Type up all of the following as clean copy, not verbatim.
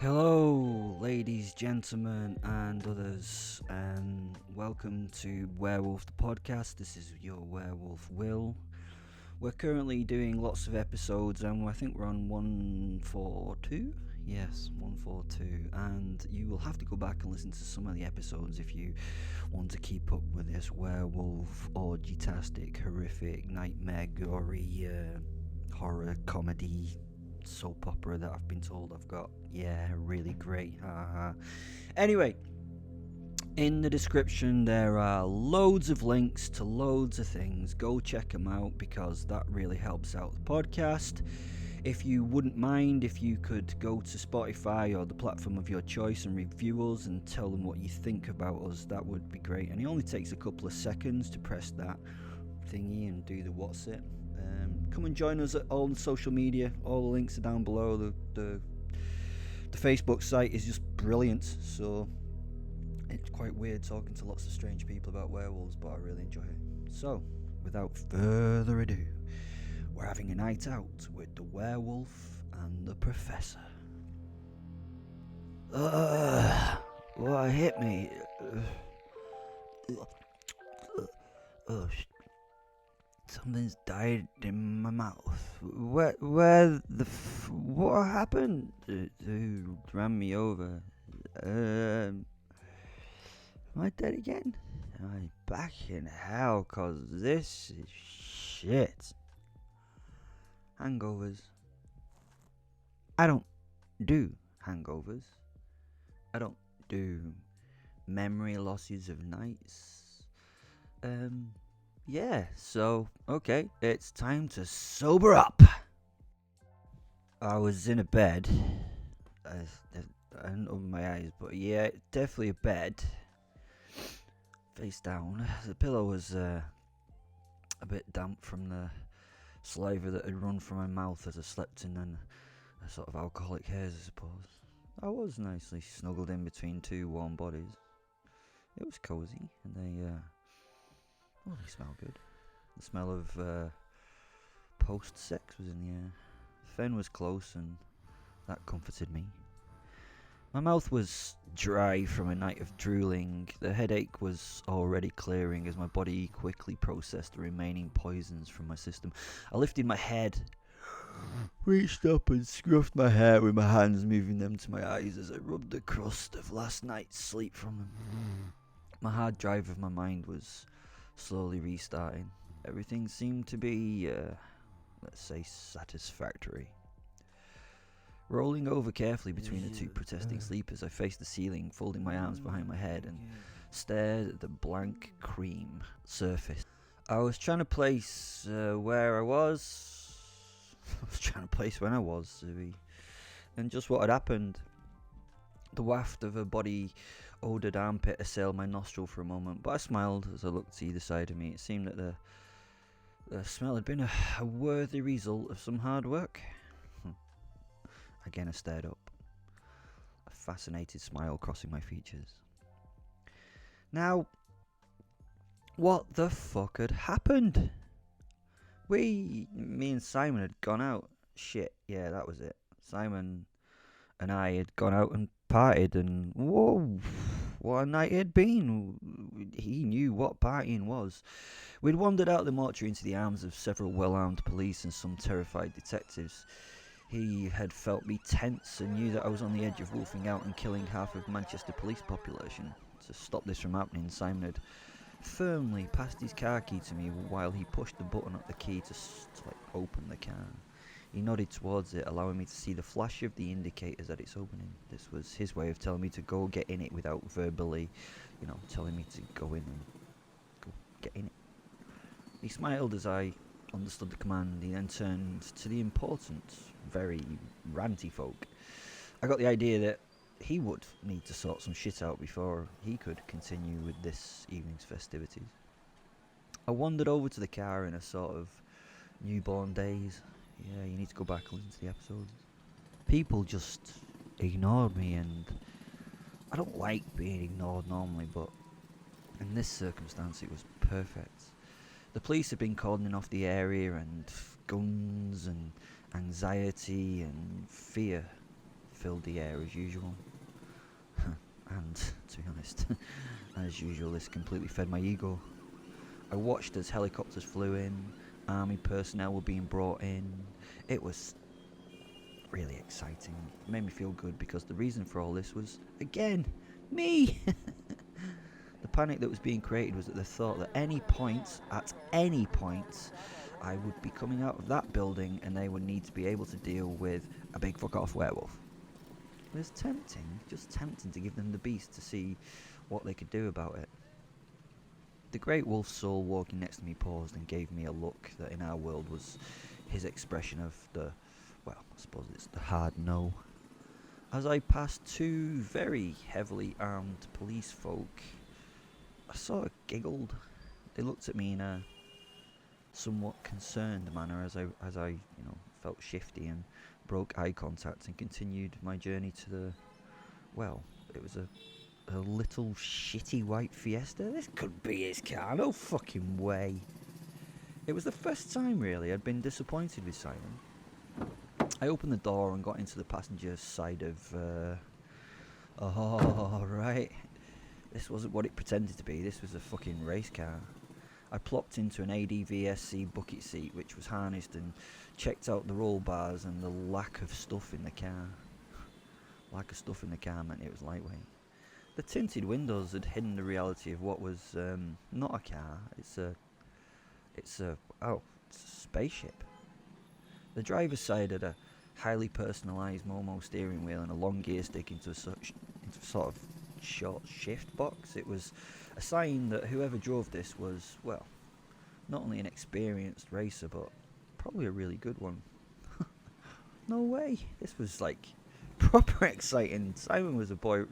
Hello, ladies, gentlemen, and others, and welcome to Werewolf the Podcast. This is your werewolf, Will. We're currently doing lots of episodes, and I think we're on 142. Yes, 142, and you will have to go back and listen to some of the episodes if you want to keep up with this werewolf, orgy-tastic, horrific, nightmare, gory, horror comedy soap opera that I've been told I've got. Yeah, really great. Anyway, in the description there are loads of links to loads of things. Go check them out because that really helps out the podcast. If you wouldn't mind, if you could go to Spotify or the platform of your choice and review us and tell them what you think about us, that would be great. And it only takes a couple of seconds to press that thingy and do the what's it. Come and join us at all the social media. All the links are down below. The Facebook site is just brilliant. So it's quite weird talking to lots of strange people about werewolves, but I really enjoy it. So, without further ado, we're having a night out with the werewolf and the professor. What hit me? Something's died in my mouth. What happened? Who ran me over? Am I dead again? Am I back in hell? 'Cause this is shit. Hangovers. I don't do hangovers. I don't do memory losses of nights. Yeah, so, okay, it's time to sober up. I was in a bed. I didn't open my eyes, but yeah, definitely a bed. Face down. The pillow was a bit damp from the saliva that had run from my mouth as I slept in a sort of alcoholic haze, I suppose. I was nicely snuggled in between two warm bodies. It was cozy, and they smell good. The smell of post-sex was in the air. Fen was close, and that comforted me. My mouth was dry from a night of drooling. The headache was already clearing as my body quickly processed the remaining poisons from my system. I lifted my head, reached up and scruffed my hair with my hands, moving them to my eyes as I rubbed the crust of last night's sleep from them. My hard drive of my mind was slowly restarting. Everything seemed to be, let's say, satisfactory. Rolling over carefully between the two protesting sleepers, I faced the ceiling, folding my arms behind my head and stared at the blank cream surface. I was trying to place where I was. I was trying to place when I was, and just what had happened. The waft of a body odoured armpit assailed my nostril for a moment, but I smiled as I looked to either side of me. It seemed that the smell had been a worthy result of some hard work. Again I stared up, a fascinated smile crossing my features. Now, what the fuck had happened? Me and Simon had gone out. Shit, yeah, that was it. Simon and I had gone out and partied, and whoa, what a night it had been. He knew what partying was. We'd wandered out of the mortuary into the arms of several well-armed police and some terrified detectives. He had felt me tense and knew that I was on the edge of wolfing out and killing half of Manchester police population. To stop this from happening, Simon had firmly passed his car key to me while he pushed the button up the key to open the car. He nodded towards it, allowing me to see the flash of the indicators at its opening. This was his way of telling me to go get in it without verbally, telling me to go in and go get in it. He smiled as I understood the command. He then turned to the important, very ranty folk. I got the idea that he would need to sort some shit out before he could continue with this evening's festivities. I wandered over to the car in a sort of newborn daze. Yeah, you need to go back and listen to the episodes. People just ignored me, and I don't like being ignored normally, but in this circumstance it was perfect. The police had been cordoning off the area, and guns and anxiety and fear filled the air as usual. And, to be honest, as usual, this completely fed my ego. I watched as helicopters flew in, army personnel were being brought in. It was really exciting. It made me feel good because the reason for all this was, again, me! The panic that was being created was at the thought that at any point, I would be coming out of that building and they would need to be able to deal with a big fuck-off werewolf. It was just tempting to give them the beast to see what they could do about it. The great wolf soul walking next to me paused and gave me a look that in our world was his expression of I suppose it's the hard no. As I passed two very heavily armed police folk, I sort of giggled. They looked at me in a somewhat concerned manner as I felt shifty and broke eye contact and continued my journey to it was a little shitty white Fiesta. This could be his car, no fucking way. It was the first time really I'd been disappointed with Simon. I opened the door and got into the passenger side of right. This wasn't what it pretended to be. This was a fucking race car. I plopped into an ADVSC bucket seat which was harnessed and checked out the roll bars and the lack of stuff in the car. Lack of stuff in the car meant it was lightweight. The tinted windows had hidden the reality of what was not a car. It's a spaceship. The driver's side had a highly personalised Momo steering wheel and a long gear stick into a sort of short shift box. It was a sign that whoever drove this was, not only an experienced racer, but probably a really good one. No way. This was proper exciting. Simon was a boy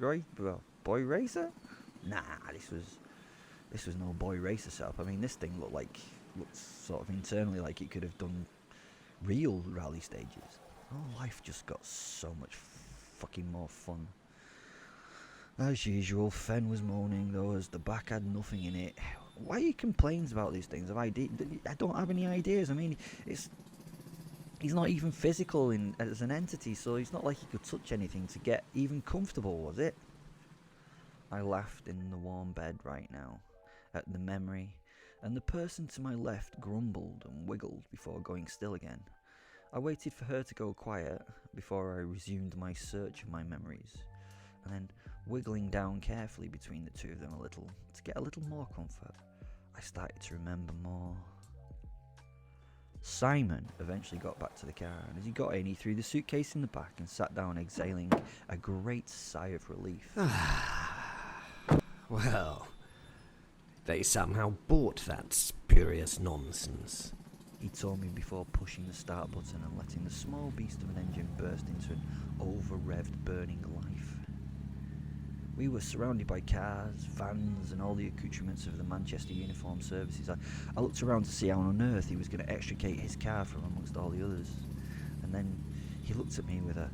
racer? Nah, this was no boy racer setup. I mean, this thing looked sort of internally like it could have done real rally stages. Oh, life just got so much fucking more fun. As usual, Fen was moaning though as the back had nothing in it. Why he complains about these things? I don't have any ideas. I mean, he's not even physical as an entity, so it's not like he could touch anything to get even comfortable, was it? I laughed in the warm bed right now at the memory, and the person to my left grumbled and wiggled before going still again. I waited for her to go quiet before I resumed my search of my memories, and then wiggling down carefully between the two of them a little to get a little more comfort, I started to remember more. Simon eventually got back to the car, and as he got in, he threw the suitcase in the back and sat down, exhaling a great sigh of relief. Well, they somehow bought that spurious nonsense, he told me before pushing the start button and letting the small beast of an engine burst into an over-revved burning life. We were surrounded by cars, vans, and all the accoutrements of the Manchester Uniformed Services. I looked around to see how on earth he was going to extricate his car from amongst all the others. And then he looked at me with a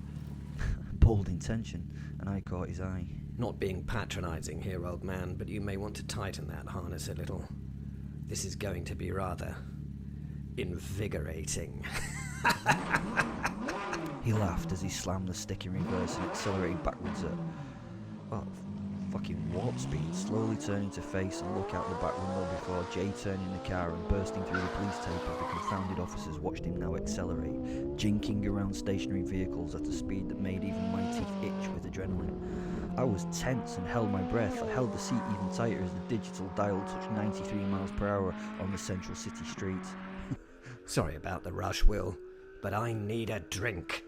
bold intention, and I caught his eye. Not being patronising here, old man, but you may want to tighten that harness a little. This is going to be rather invigorating. He laughed as he slammed the stick in reverse and accelerated backwards at fucking warp speed, slowly turning to face and look out the back window before Jay turning the car and bursting through the police tape as the confounded officers watched him now accelerate, jinking around stationary vehicles at a speed that made even my teeth itch with adrenaline. I was tense and held my breath. I held the seat even tighter as the digital dial touched 93 miles per hour on the central city street. Sorry about the rush, Will, but I need a drink.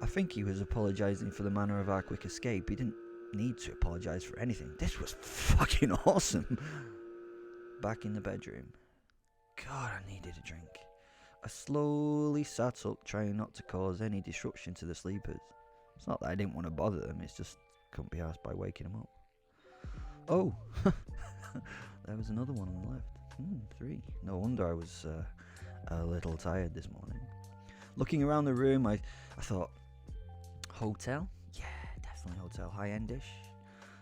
I think he was apologising for the manner of our quick escape. He didn't need to apologise for anything. This was fucking awesome. Back in the bedroom. God, I needed a drink. I slowly sat up, trying not to cause any disruption to the sleepers. It's not that I didn't want to bother them, it's just couldn't be asked by waking them up. Oh, there was another one on the left. 3. No wonder I was a little tired this morning. Looking around the room, I thought, hotel? Yeah, definitely hotel, high-endish.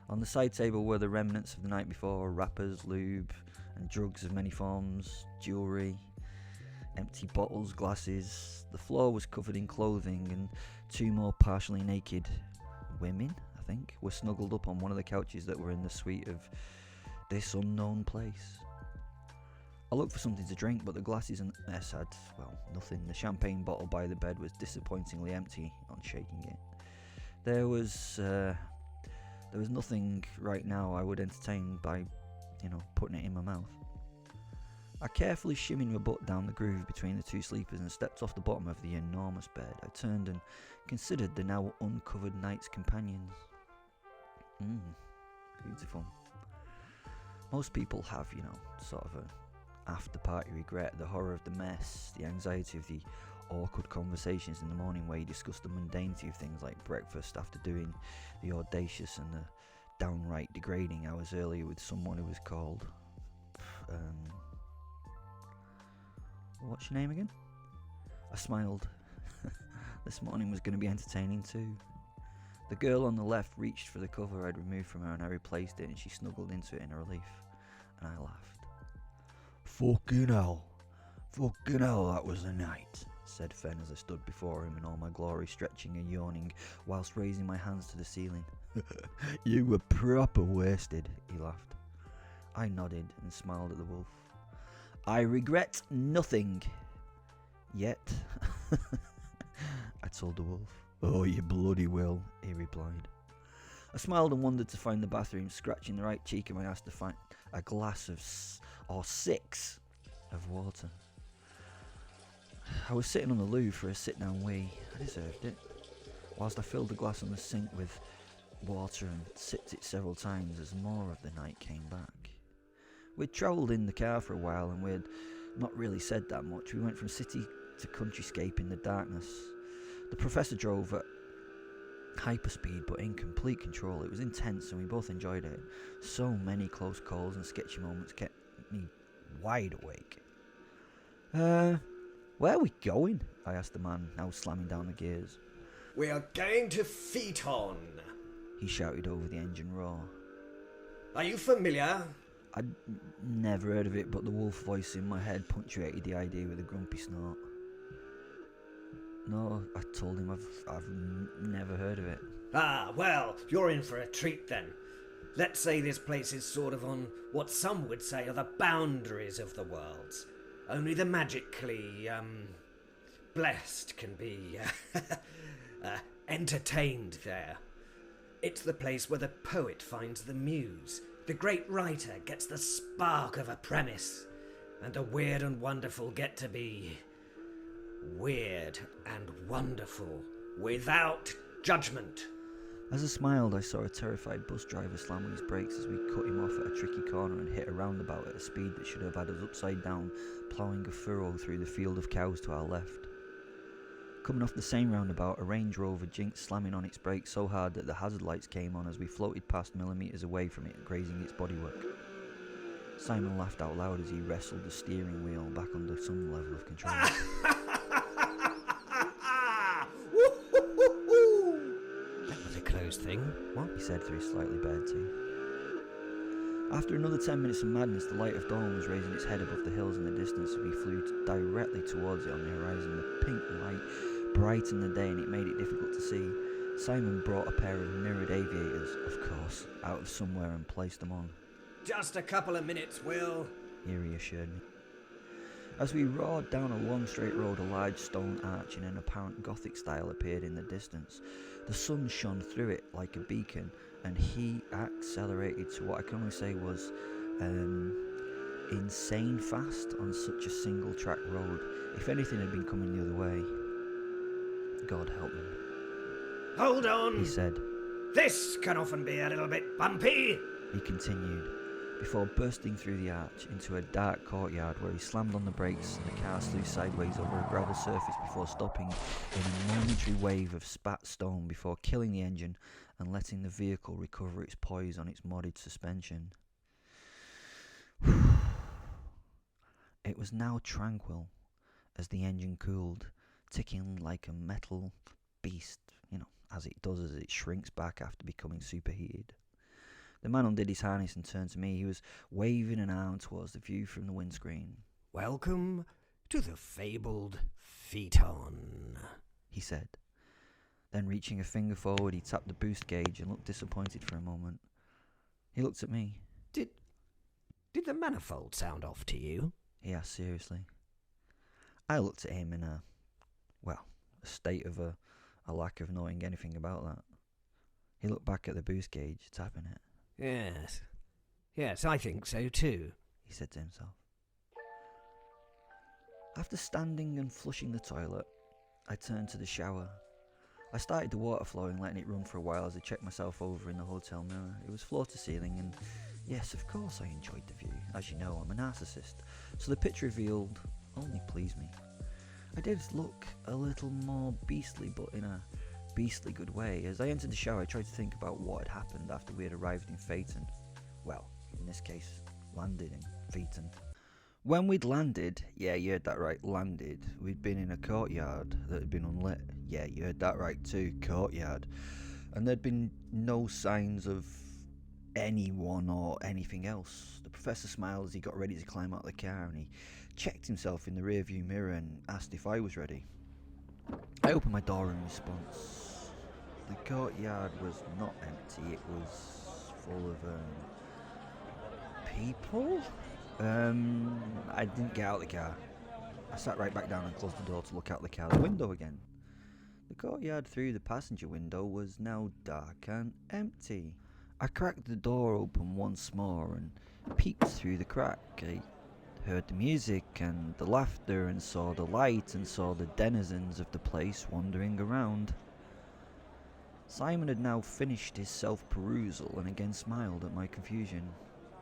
On the side table were the remnants of the night before, wrappers, lube, and drugs of many forms, jewellery. Empty bottles, glasses. The floor was covered in clothing, and two more partially naked women, I think, were snuggled up on one of the couches that were in the suite of this unknown place. I looked for something to drink, but the glasses and mess had, well, nothing. The champagne bottle by the bed was disappointingly empty on shaking it. There was nothing right now I would entertain by, putting it in my mouth. I carefully shimmied my butt down the groove between the two sleepers and stepped off the bottom of the enormous bed. I turned and considered the now uncovered night's companions. Beautiful. Most people have, sort of a after-party regret, the horror of the mess, the anxiety of the awkward conversations in the morning where you discuss the mundanity of things like breakfast after doing the audacious and the downright degrading hours earlier with someone who was called... what's your name again? I smiled. This morning was going to be entertaining too. The girl on the left reached for the cover I'd removed from her and I replaced it, and she snuggled into it in relief, and I laughed. Fucking hell, that was a night, said Fen as I stood before him in all my glory, stretching and yawning whilst raising my hands to the ceiling. You were proper wasted, he laughed. I nodded and smiled at the wolf. I regret nothing. Yet, I told the wolf. Oh, you bloody will, he replied. I smiled and wandered to find the bathroom, scratching the right cheek of my ass to find a glass of six of water. I was sitting on the loo for a sit-down wee. I deserved it. Whilst I filled the glass on the sink with water and sipped it several times as more of the night came back. We'd travelled in the car for a while and we'd not really said that much. We went from city to countryscape in the darkness. The professor drove at hyperspeed but in complete control. It was intense and we both enjoyed it. So many close calls and sketchy moments kept me wide awake. Where are we going? I asked the man, now slamming down the gears. We are going to Faeton, he shouted over the engine roar. Are you familiar? I'd never heard of it, but the wolf voice in my head punctuated the idea with a grumpy snort. No, I told him I've never heard of it. Ah, well, you're in for a treat then. Let's say this place is sort of on what some would say are the boundaries of the worlds. Only the magically, blessed can be, entertained there. It's the place where the poet finds the muse, the great writer gets the spark of a premise, and the weird and wonderful get to be weird and wonderful without judgment. As I smiled, I saw a terrified bus driver slam on his brakes as we cut him off at a tricky corner and hit a roundabout at a speed that should have had us upside down, ploughing a furrow through the field of cows to our left. Coming off the same roundabout, a Range Rover jinked, slamming on its brakes so hard that the hazard lights came on as we floated past millimetres away from it, grazing its bodywork. Simon laughed out loud as he wrestled the steering wheel back under some level of control. That was a close thing. What? He said through his slightly bared teeth. After another 10 minutes of madness, the light of dawn was raising its head above the hills in the distance, and we flew directly towards it on the horizon. The pink light brightened the day and it made it difficult to see. Simon brought a pair of mirrored aviators, of course, out of somewhere and placed them on. Just a couple of minutes, Will, he reassured me. As we roared down a long straight road, a large stone arch in an apparent Gothic style appeared in the distance. The sun shone through it like a beacon, and he accelerated to what I can only say was insane fast on such a single track road. If anything had been coming the other way, God help him. Hold on, he said. This can often be a little bit bumpy, he continued, before bursting through the arch into a dark courtyard where he slammed on the brakes and the car slew sideways over a gravel surface before stopping in a momentary wave of spat stone before killing the engine and letting the vehicle recover its poise on its modded suspension. It was now tranquil as the engine cooled, ticking like a metal beast, as it does as it shrinks back after becoming superheated. The man undid his harness and turned to me. He was waving an arm towards the view from the windscreen. Welcome to the fabled Faeton, he said. Then reaching a finger forward, he tapped the boost gauge and looked disappointed for a moment. He looked at me. Did the manifold sound off to you? He asked seriously. I looked at him in a state of a lack of knowing anything about that. He looked back at the boost gauge, tapping it. Yes, I think so too, he said to himself. After standing and flushing the toilet, I turned to the shower. I started the water flowing, letting it run for a while as I checked myself over in the hotel mirror. It was floor to ceiling, and yes, of course I enjoyed the view. As you know, I'm a narcissist, so the picture revealed only pleased me. I did look a little more beastly, but in a beastly good way. As I entered the shower, I tried to think about what had happened after we had arrived in Faeton. Well, in this case, landed in Faeton. When we'd landed, yeah, you heard that right, landed, we'd been in a courtyard that had been unlit. Yeah, you heard that right too, courtyard. And there'd been no signs of anyone or anything else. The professor smiled as he got ready to climb out of the car, and he checked himself in the rearview mirror and asked if I was ready. I opened my door in response. The courtyard was not empty, it was full of people? I didn't get out of the car. I sat right back down and closed the door to look out the car window again. The courtyard through the passenger window was now dark and empty. I cracked the door open once more and peeked through the crack. I heard the music and the laughter and saw the light and saw the denizens of the place wandering around. Simon had now finished his self-perusal and again smiled at my confusion.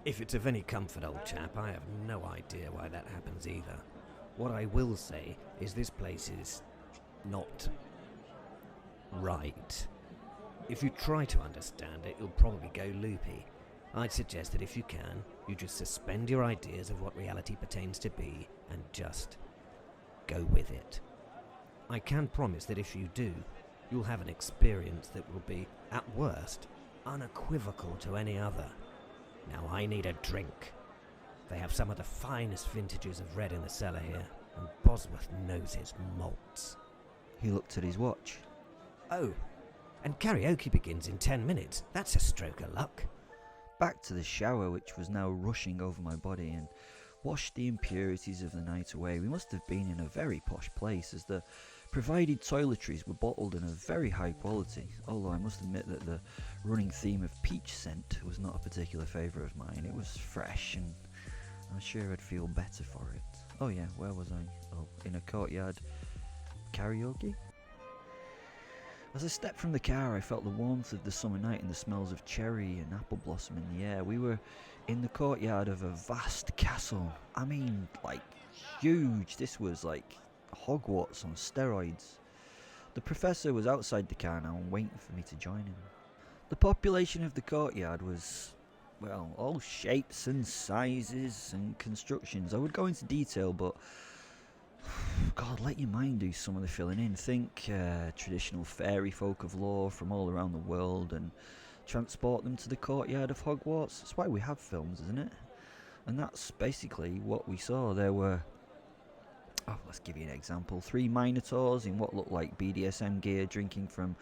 If it's of any comfort, old chap, I have no idea why that happens either. What I will say is this place is not right. If you try to understand it, you'll probably go loopy. I'd suggest that if you can, you just suspend your ideas of what reality pertains to be and just go with it. I can promise that if you do, you'll have an experience that will be, at worst, unequivocal to any other. Now I need a drink. They have some of the finest vintages of red in the cellar here, and Bosworth knows his malts. He looked at his watch. Oh, and karaoke begins in 10 minutes. That's a stroke of luck. Back to the shower, which was now rushing over my body, and washed the impurities of the night away. We must have been in a very posh place, as the provided toiletries were bottled in a very high quality, although I must admit that the running theme of peach scent was not a particular favourite of mine. It was fresh, and I'm sure I'd feel better for it. Oh yeah, where was I? Oh, in a courtyard karaoke? As I stepped from the car, I felt the warmth of the summer night and the smells of cherry and apple blossom in the air. We were in the courtyard of a vast castle. I mean, like, huge. This was like Hogwarts on steroids. The professor was outside the car now and waiting for me to join him. The population of the courtyard was, well, all shapes and sizes and constructions. I would go into detail, but God, let your mind do some of the filling in. Think traditional fairy folk of lore from all around the world and transport them to the courtyard of Hogwarts. That's why we have films, isn't it? And that's basically what we saw. There were, let's give you an example. 3 minotaurs in what looked like BDSM gear drinking from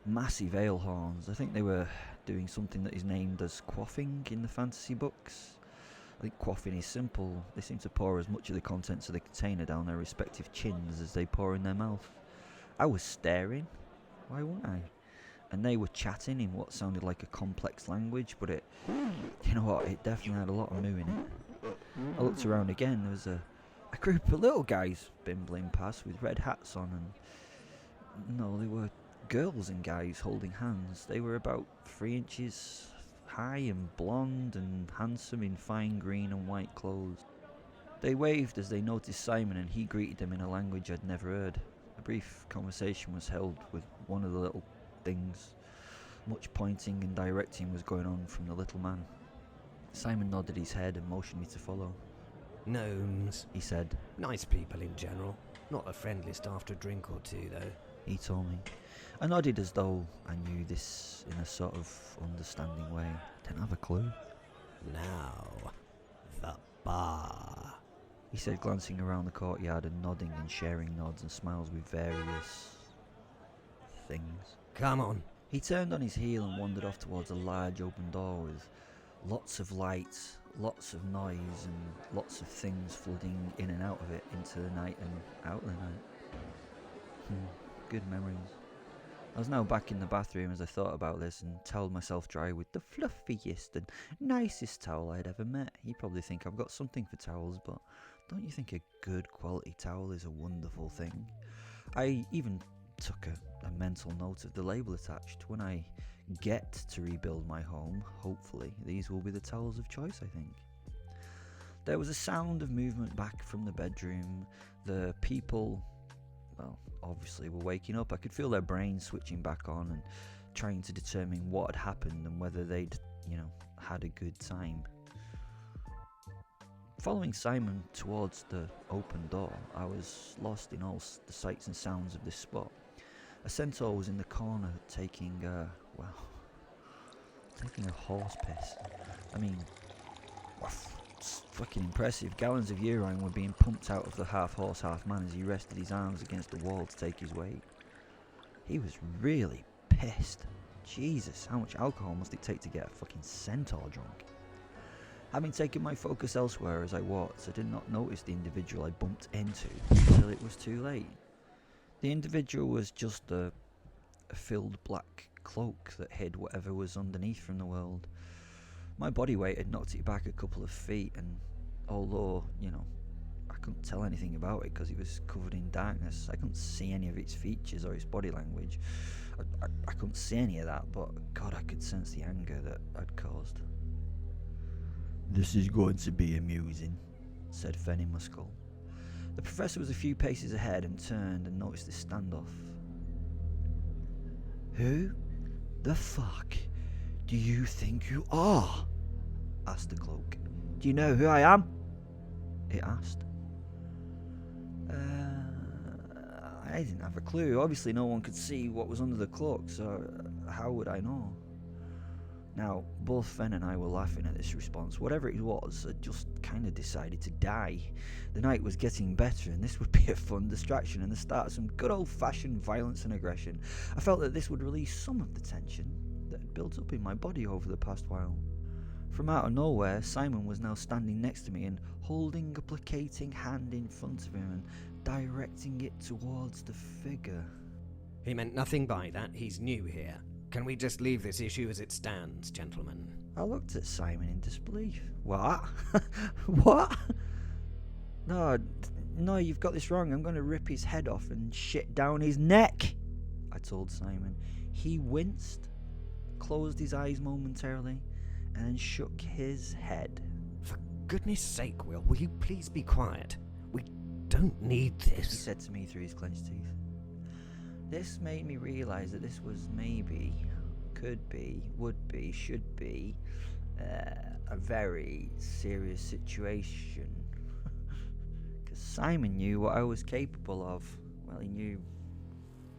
massive ale horns. I think they were doing something that is named as quaffing in the fantasy books. I think quaffing is simple. They seem to pour as much of the contents of the container down their respective chins as they pour in their mouth. I was staring. Why wouldn't I? And they were chatting in what sounded like a complex language, but it definitely had a lot of moo in it. I looked around again. There was a group of little guys bimbling past with red hats on, and no, they were girls and guys holding hands. They were about 3 inches high and blonde and handsome in fine green and white clothes. They waved as they noticed Simon, and he greeted them in a language I'd never heard. A brief conversation was held with one of the little things. Much pointing and directing was going on from the little man. Simon nodded his head and motioned me to follow. Gnomes, he said. Nice people in general. Not the friendliest after a drink or two, though. He told me. I nodded as though I knew this in a sort of understanding way. Didn't have a clue. Now, the bar, he said, glancing around the courtyard and nodding and sharing nods and smiles with various things. Come on. He turned on his heel and wandered off towards a large open door with lots of lights, lots of noise, and lots of things flooding in and out of it into the night and out of the night. Good memories. I was now back in the bathroom as I thought about this and towelled myself dry with the fluffiest and nicest towel I'd ever met. You probably think I've got something for towels, but don't you think a good quality towel is a wonderful thing? I even took a mental note of the label attached. When I get to rebuild my home, hopefully, these will be the towels of choice, I think. There was a sound of movement back from the bedroom. The people, well, obviously were waking up. I could feel their brains switching back on and trying to determine what had happened and whether they'd, had a good time. Following Simon towards the open door, I was lost in all the sights and sounds of this spot. A centaur was in the corner taking a horse piss. I mean, it's fucking impressive. Gallons of urine were being pumped out of the half horse, half man as he rested his arms against the wall to take his weight. He was really pissed. Jesus, how much alcohol must it take to get a fucking centaur drunk? Having taken my focus elsewhere as I walked, I did not notice the individual I bumped into until it was too late. The individual was just a filled black cloak that hid whatever was underneath from the world. My body weight had knocked it back a couple of feet, and although, I couldn't tell anything about it because it was covered in darkness, I couldn't see any of its features or its body language. I couldn't see any of that, but God, I could sense the anger that I'd caused. "This is going to be amusing," said Fen in my skull. The professor was a few paces ahead and turned and noticed this standoff. "Who the fuck do you think you are?" asked the cloak. "Do you know who I am?" it asked. I didn't have a clue. Obviously no one could see what was under the cloak, so how would I know? Now, both Fen and I were laughing at this response. Whatever it was, I just kind of decided to die. The night was getting better, and this would be a fun distraction and the start of some good old-fashioned violence and aggression. I felt that this would release some of the tension that had built up in my body over the past while. From out of nowhere, Simon was now standing next to me and holding a placating hand in front of him and directing it towards the figure. He meant nothing by that. He's new here. Can we just leave this issue as it stands, gentlemen? I looked at Simon in disbelief. What? What? No, you've got this wrong. I'm going to rip his head off and shit down his neck, I told Simon. He winced, closed his eyes momentarily, and then shook his head. For goodness sake, will you please be quiet? We don't need this, he said to me through his clenched teeth. This made me realise that this was maybe, could be, would be, should be a very serious situation. Because Simon knew what I was capable of. Well, he knew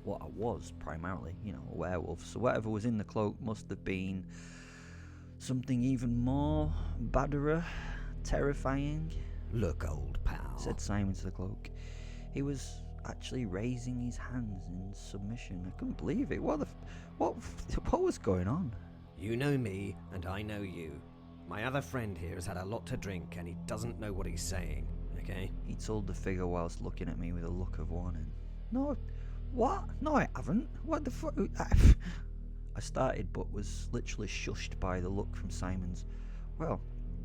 what I was primarily, a werewolf. So whatever was in the cloak must have been something even more badderer, terrifying. Look, old pal, said Simon to the cloak. He was actually raising his hands in submission. I couldn't believe it. What was going on? You know me, and I know you. My other friend here has had a lot to drink, and he doesn't know what he's saying, okay? He told the figure whilst looking at me with a look of warning. No, what? No, I haven't. What the fuck? I started, but was literally shushed by the look from Simon's,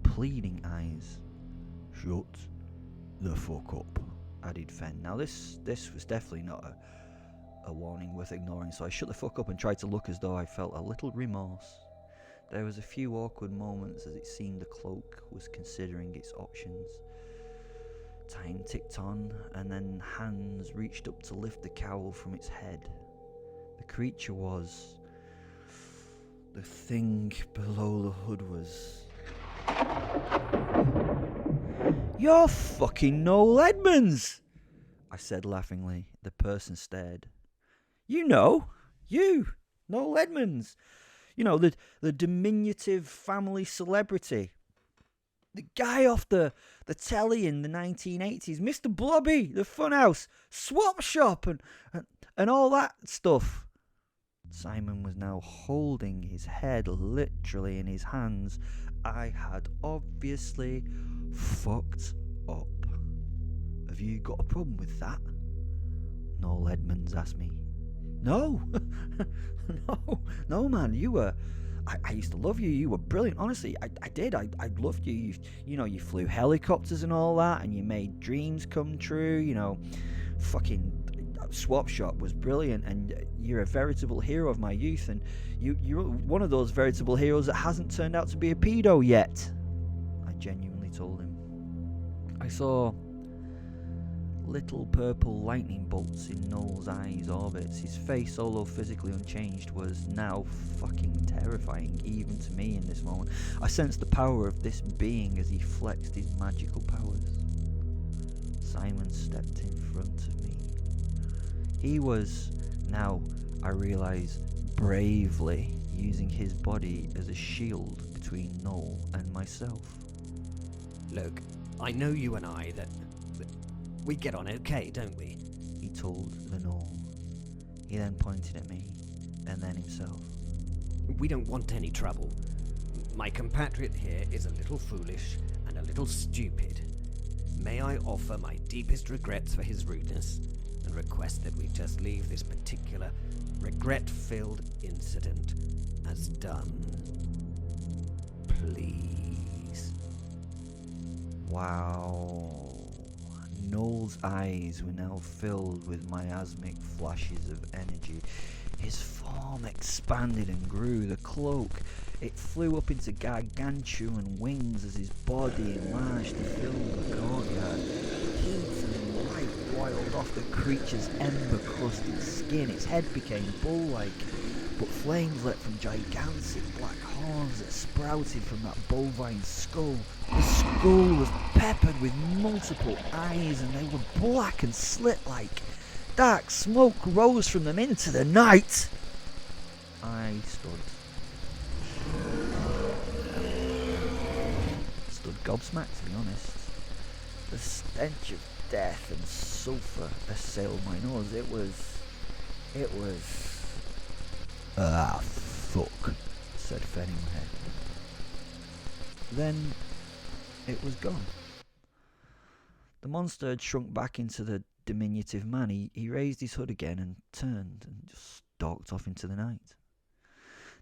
pleading eyes. Shut the fuck up, added Fen. Now this was definitely not a warning worth ignoring, so I shut the fuck up and tried to look as though I felt a little remorse. There was a few awkward moments as it seemed the cloak was considering its options. Time ticked on, and then hands reached up to lift the cowl from its head. The creature was... the thing below the hood was... "You're fucking Noel Edmonds!" I said laughingly. The person stared. You, Noel Edmonds. The diminutive family celebrity. The guy off the telly in the 1980s, Mr. Blobby, the Funhouse, Swap Shop, and all that stuff. Simon was now holding his head literally in his hands. I had obviously fucked up. Have you got a problem with that? Noel Edmonds asked me. No, no, man, you were... I used to love you. You were brilliant. Honestly, I did. I loved you. You flew helicopters and all that, and you made dreams come true. Fucking Swap Shop was brilliant, and you're a veritable hero of my youth, and you're one of those veritable heroes that hasn't turned out to be a pedo yet. I genuinely told him. I saw little purple lightning bolts in Noel's eyes orbits. His face, although physically unchanged, was now fucking terrifying, even to me in this moment. I sensed the power of this being as he flexed his magical powers. Simon stepped in front of me. He was, now I realise, bravely using his body as a shield between Noel and myself. Look, I know you and I that we get on okay, don't we? He told the Noel. He then pointed at me, and then himself. We don't want any trouble. My compatriot here is a little foolish and a little stupid. May I offer my deepest regrets for his rudeness and request that we just leave this particular regret-filled incident as done. Please. Wow. Noel's eyes were now filled with miasmic flashes of energy. His form expanded and grew. The cloak, it flew up into gargantuan wings as his body enlarged to fill the courtyard. Heat and light boiled off the creature's ember-crusted skin. Its head became bull-like, but flames leapt from gigantic black horns that sprouted from that bovine skull. The skull was peppered with multiple eyes, and they were black and slit-like. Dark smoke rose from them into the night. I stood gobsmacked, to be honest. The stench of death and sulphur assailed my nose. It was... Ah, fuck, said Faeton. Then it was gone. The monster had shrunk back into the diminutive man. He raised his hood again and turned and just stalked off into the night.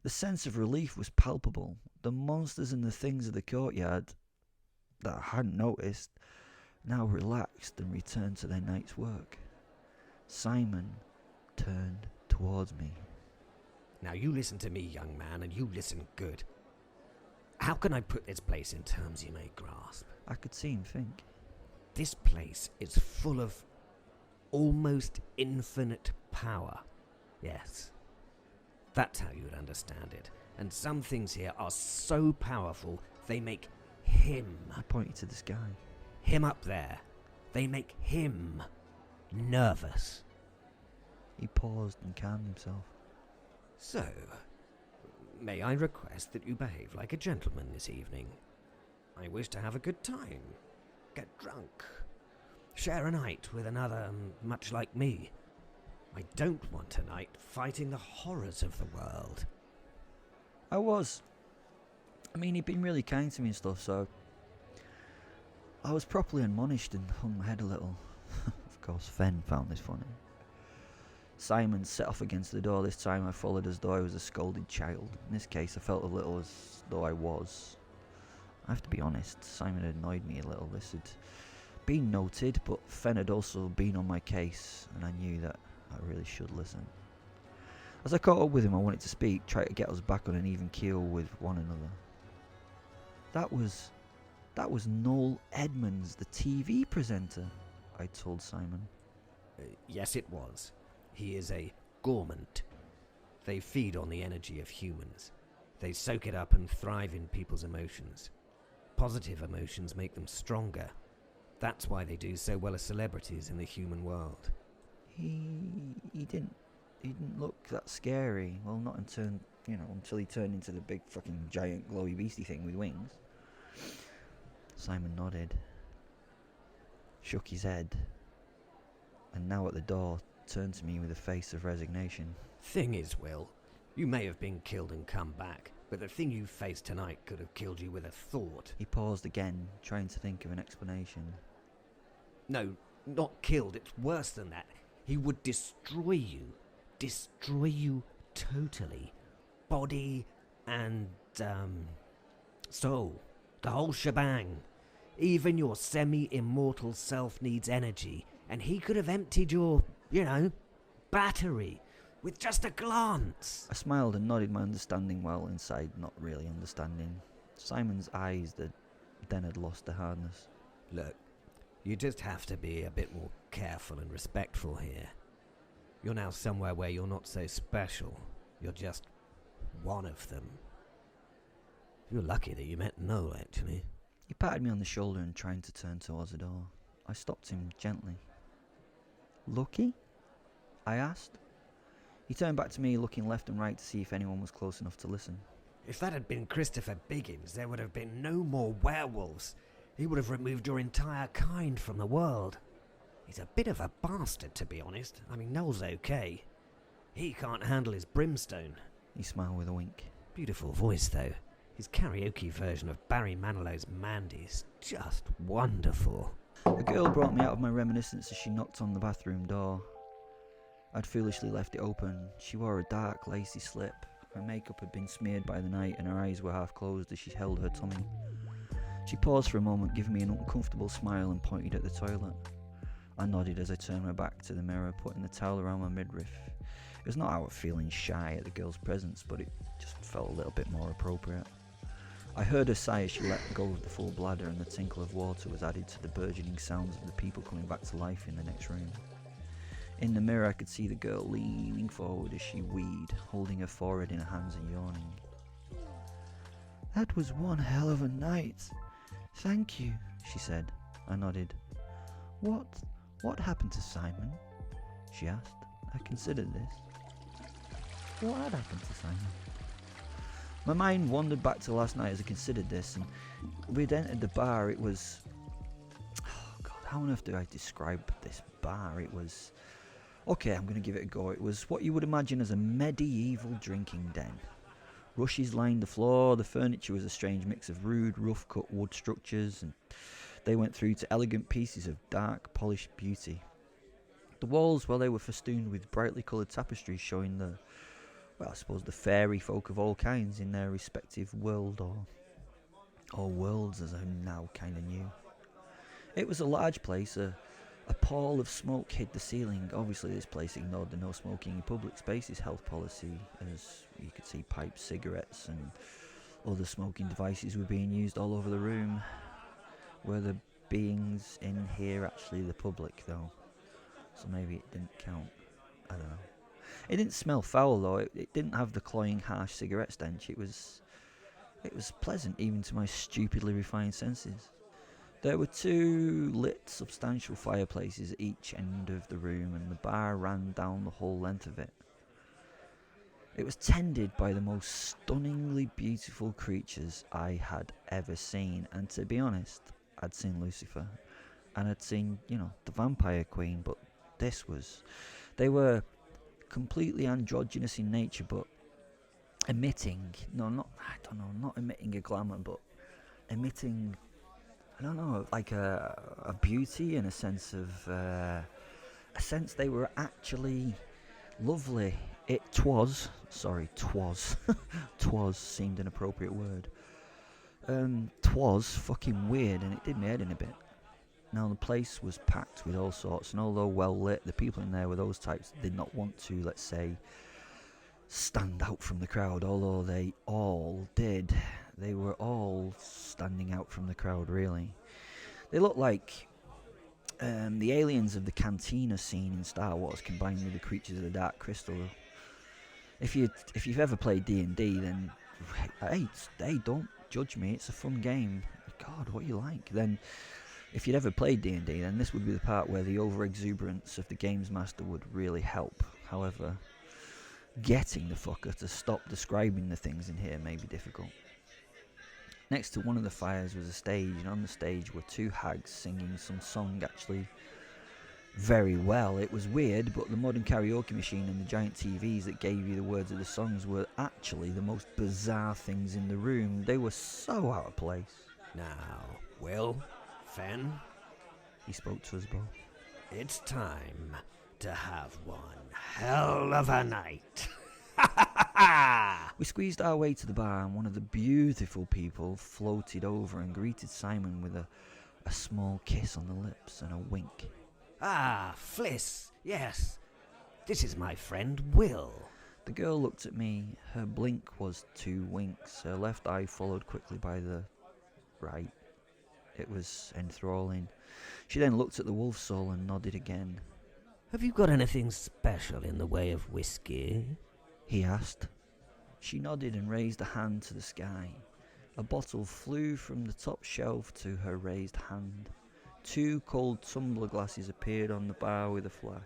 The sense of relief was palpable. The monsters and the things of the courtyard that I hadn't noticed now relaxed and returned to their night's work. Simon turned towards me. Now you listen to me, young man, and you listen good. How can I put this place in terms you may grasp? I could see him think. This place is full of almost infinite power. Yes. That's how you would understand it. And some things here are so powerful, they make him... I pointed to the sky. Him up there. They make him nervous. He paused and calmed himself. So, may I request that you behave like a gentleman this evening? I wish to have a good time. Get drunk. Share a night with another much like me. I don't want a night fighting the horrors of the world. He'd been really kind to me and stuff, so I was properly admonished and hung my head a little. Of course, Fen found this funny. Simon set off against the door. This time I followed as though I was a scolded child. In this case, I felt a little as though I was. I have to be honest, Simon had annoyed me a little. This had been noted, but Fen had also been on my case, and I knew that I really should listen. As I caught up with him, I wanted to speak, try to get us back on an even keel with one another. That was Noel Edmonds, the TV presenter, I told Simon. Yes, it was. He is a gourmand. They feed on the energy of humans. They soak it up and thrive in people's emotions. Positive emotions make them stronger. That's why they do so well as celebrities in the human world. He didn't look that scary. Well, not until he turned into the big fucking giant glowy beastie thing with wings. Simon nodded, shook his head, and now at the door turned to me with a face of resignation. Thing is, Will, you may have been killed and come back, but the thing you faced tonight could have killed you with a thought. He paused again, trying to think of an explanation. No, not killed, it's worse than that. He would destroy you. Destroy you totally. Body and, soul. The whole shebang. Even your semi-immortal self needs energy, and he could have emptied your, battery with just a glance. I smiled and nodded my understanding while inside not really understanding. Simon's eyes then had lost their hardness. Look, you just have to be a bit more careful and respectful here. You're now somewhere where you're not so special. You're just one of them. You're lucky that you met Noel, actually. He patted me on the shoulder and tried to turn towards the door. I stopped him gently. Lucky? I asked. He turned back to me, looking left and right to see if anyone was close enough to listen. If that had been Christopher Biggins, there would have been no more werewolves. He would have removed your entire kind from the world. He's a bit of a bastard, to be honest. I mean, Noel's okay. He can't handle his brimstone. He smiled with a wink. Beautiful voice, though. His karaoke version of Barry Manilow's Mandy's just wonderful. A girl brought me out of my reminiscence as she knocked on the bathroom door. I'd foolishly left it open. She wore a dark, lacy slip. Her makeup had been smeared by the night and her eyes were half closed as she held her tummy. She paused for a moment, giving me an uncomfortable smile and pointed at the toilet. I nodded as I turned my back to the mirror, putting the towel around my midriff. It was not out of feeling shy at the girl's presence, but it just felt a little bit more appropriate. I heard her sigh as she let go of the full bladder, and the tinkle of water was added to the burgeoning sounds of the people coming back to life in the next room. In the mirror I could see the girl leaning forward as she weed, holding her forehead in her hands and yawning. That was one hell of a night. Thank you, she said. I nodded. What happened to Simon? She asked. I considered this. What had happened to Simon? My mind wandered back to last night as I considered this, and we'd entered the bar. It was... Oh God, how on earth do I describe this bar? It was... Okay, I'm going to give it a go. It was what you would imagine as a medieval drinking den. Rushes lined the floor, the furniture was a strange mix of rude, rough-cut wood structures, and they went through to elegant pieces of dark, polished beauty. The walls, well, they were festooned with brightly coloured tapestries showing the fairy folk of all kinds in their respective world, or worlds as I now kind of knew. It was a large place, a pall of smoke hid the ceiling. Obviously this place ignored the no smoking in public spaces health policy, as you could see pipes, cigarettes and other smoking devices were being used all over the room. Were the beings in here actually the public though? So maybe it didn't count. I don't know. It didn't smell foul though. It didn't have the cloying, harsh cigarette stench. It was pleasant even to my stupidly refined senses. There were 2 lit, substantial fireplaces at each end of the room, and the bar ran down the whole length of it. It was tended by the most stunningly beautiful creatures I had ever seen, and to be honest, I'd seen Lucifer, and I'd seen, the Vampire Queen, but they were completely androgynous in nature, but emitting, not emitting a glamour, but emitting, like a beauty and a sense they were actually lovely. Twas seemed an appropriate word. Twas fucking weird, and it did my head in a bit. Now the place was packed with all sorts, and although well lit, the people in there were those types that did not want to, let's say, stand out from the crowd, although they all did. They were all standing out from the crowd, really. They looked like the aliens of the Cantina scene in Star Wars combined with the creatures of the Dark Crystal. If you've ever played D&D, then hey, don't judge me. It's a fun game. God, what you like? Then, if you'd ever played D&D, then this would be the part where the over-exuberance of the games master would really help. However, getting the fucker to stop describing the things in here may be difficult. Next to one of the fires was a stage, and on the stage were two hags singing some song actually very well. It was weird, but the modern karaoke machine and the giant TVs that gave you the words of the songs were actually the most bizarre things in the room. They were so out of place. Now, Will, Fen, He spoke to us both. it's time to have one hell of a night. We squeezed our way to the bar, and one of the beautiful people floated over and greeted Simon with a small kiss on the lips and a wink. Ah, Fliss, yes. This is my friend Will. The girl looked at me. Her blink was 2 winks. Her left eye followed quickly by the right. It was enthralling. She then looked at the wolf soul and nodded again. Have you got anything special in the way of whiskey? He asked. She nodded and raised a hand to the sky. A bottle flew from the top shelf to her raised hand. 2 cold tumbler glasses appeared on the bar with a flash,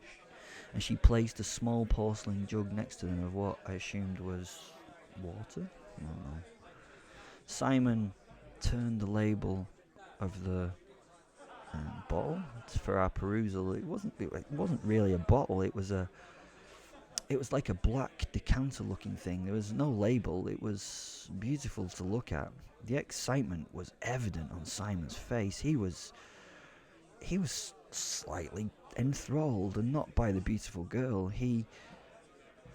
and she placed a small porcelain jug next to them of what I assumed was water? I don't know. Simon turned the label of the bottle for our perusal. It wasn't really a bottle. It was like a black decanter-looking thing. There was no label. It was beautiful to look at. The excitement was evident on Simon's face. He was slightly enthralled, and not by the beautiful girl. He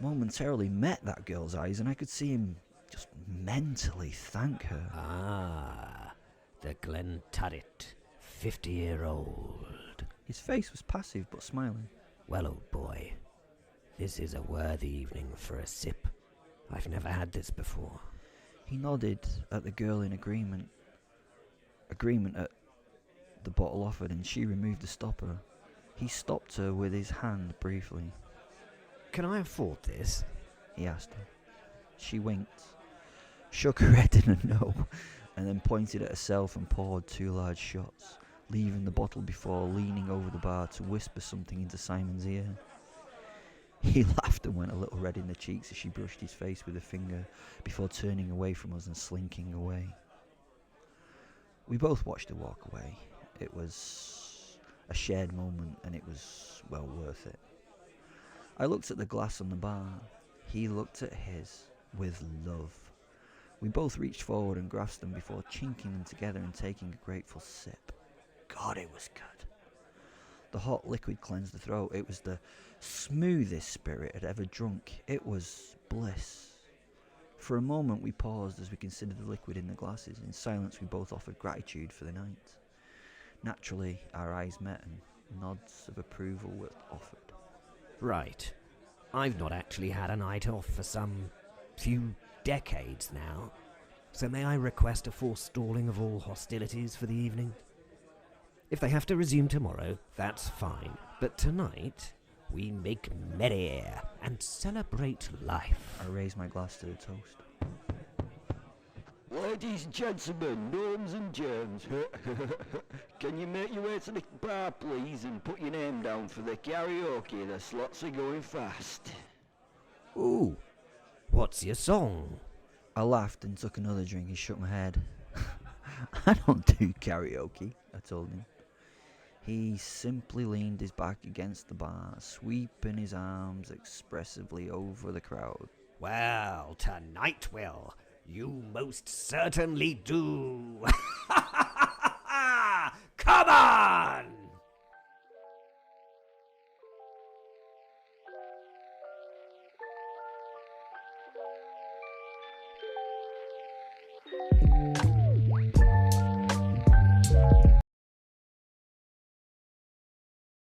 momentarily met that girl's eyes, and I could see him just mentally thank her. Ah, the Glenturret, 50-year-old. His face was passive but smiling. Well, old boy, this is a worthy evening for a sip. I've never had this before. He nodded at the girl in agreement at the bottle offered, and she removed the stopper. He stopped her with his hand briefly. Can I afford this? He asked her. She winked, shook her head in a no, and then pointed at herself and poured 2 large shots, leaving the bottle before leaning over the bar to whisper something into Simon's ear. He laughed and went a little red in the cheeks as she brushed his face with a finger before turning away from us and slinking away. We both watched her walk away. It was a shared moment, and it was well worth it. I looked at the glass on the bar. He looked at his with love. We both reached forward and grasped them before chinking them together and taking a grateful sip. God, it was good. The hot liquid cleansed the throat. It was the smoothest spirit I'd ever drunk. It was bliss. For a moment we paused as we considered the liquid in the glasses. In silence we both offered gratitude for the night. Naturally, our eyes met and nods of approval were offered. Right. I've not actually had a night off for some few decades now, so may I request a forestalling of all hostilities for the evening? If they have to resume tomorrow, that's fine, but tonight we make merry and celebrate life. I raised my glass to the toast. Ladies and gentlemen, gnomes and germs, can you make your way to the bar, please, and put your name down for the karaoke? The slots are going fast. Ooh, what's your song? I laughed and took another drink and shook my head. I don't do karaoke, I told him. He simply leaned his back against the bar, sweeping his arms expressively over the crowd. Well, tonight, Will, you most certainly do. Come on!